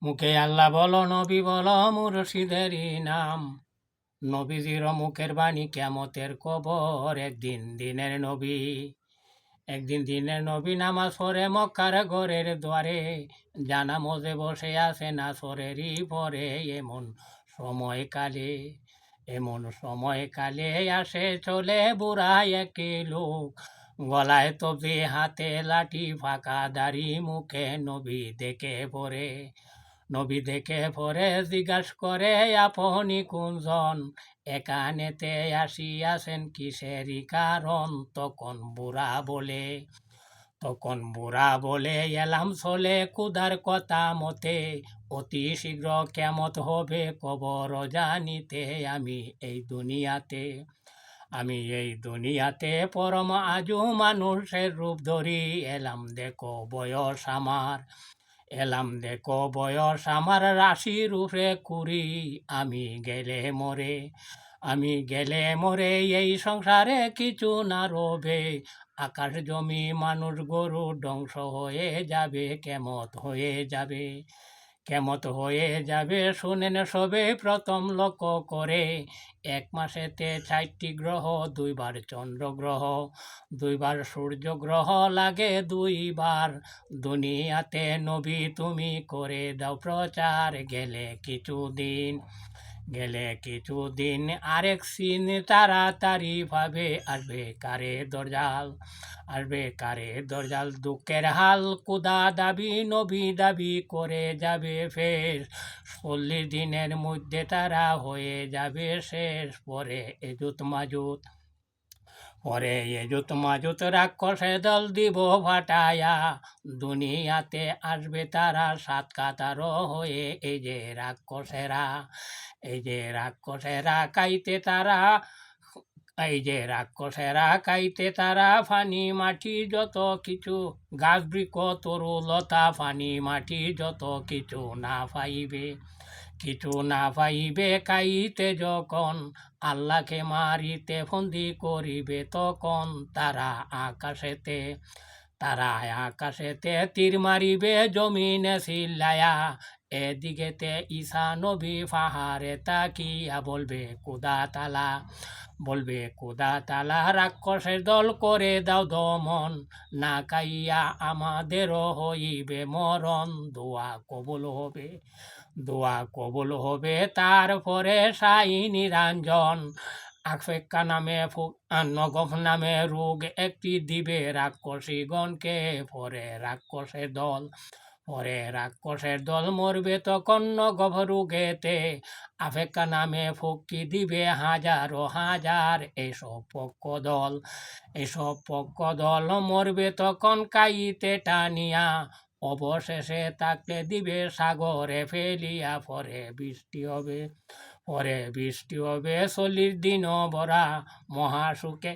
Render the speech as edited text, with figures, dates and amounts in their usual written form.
মুখে আল্লাহ বলো নবী বলো মুর্শিদেরই নাম। নবীজির মুখের বাণী কিয়ামতের কবর। একদিন দিনের নবী নামাজ পড়ে মক্কার ঘরের দ্বারে। জানা মজে বসে আছে নাসরেরই পরে। সময়কালে সময়কালে আসে চলে বুড়া একটি লোক। গলায় তবি হাতে লাঠি ফাঁকা দাড়ি মুখে নবী দেখে পরে জিজ্ঞাস করে আপনি কোনজন, এখানেতে আসিয়াছেন কিসেরই কারণ। তখন বুড়া বলে এলাম চলে কুদার কথা মতে। অতি শীঘ্র কেমত হবে কবর জানিতে। আমি এই দুনিয়াতে পরম আজু মানুষের রূপ ধরি। এলাম দেখো বয়স আমার রাশি রূপে কুড়ি। আমি গেলে মরে এই সংসারে কিছু না রবে। আকাশ জমি মানুষ গরু ধ্বংস হয়ে যাবে। কেমত হয়ে যাবে শুনেন সবে প্রথম লক্ষ্য করে। 1 মাসেতে 4টি গ্রহ, 2বার চন্দ্রগ্রহ, 2বার সূর্যগ্রহ লাগে 2বার। দুনিয়াতে নবী তুমি করে দাও প্রচার। গেলে কিছুদিন আরেক সিন তাড়াতাড়ি ভাবে আসবে কারে দরজাল দুঃখের হাল কুদা দাবি নবী দাবি করে যাবে ফের। 40 দিনের মধ্যে তারা হয়ে যাবে শেষ। পরে এজুত মাজুত রাক্ষসে দল দিব ফাটায়া। দুনিয়াতে আসবে তারা 7 কাতার হয়ে। এই যে রাক্ষসেরা কাইতে তারা ফানি মাটি যত কিছু, গাছ বৃক্ষ তরু লতা ফানি মাটি যত কিছু না পাইবে কাইতে যখন। আল্লাহকে মারিতে ফন্দি করিবে তখন। তারা আকাশেতে তীর মারিবে জমিনে চিল্লায়া। এদিকেতে ঈসা নবী পাহাড়ে তাকিয়া বলবে খোদা রাক্ষসের দল করে দাও দমন। না খাইয়া আমাদেরও হইবে মরণ। দোয়া কবুল হবে তারপরে সাই নিরঞ্জন। আফেক্কা নামে নগফ নামে রোগ একটি দিবে রাক্ষসীগণকে। পরে রাক্ষসের দল মরবে তখন নগফ রোগেতে। আফেক্কা নামে ফকি দিবে হাজারো হাজার। এসব পক্ষ দল মরবে তখন কাইতে টানিয়া। অবশেষে তাকে দিবে সাগরে ফেলিয়া। পরে বৃষ্টি হবে 40 দিন ভরা মহাসুখে।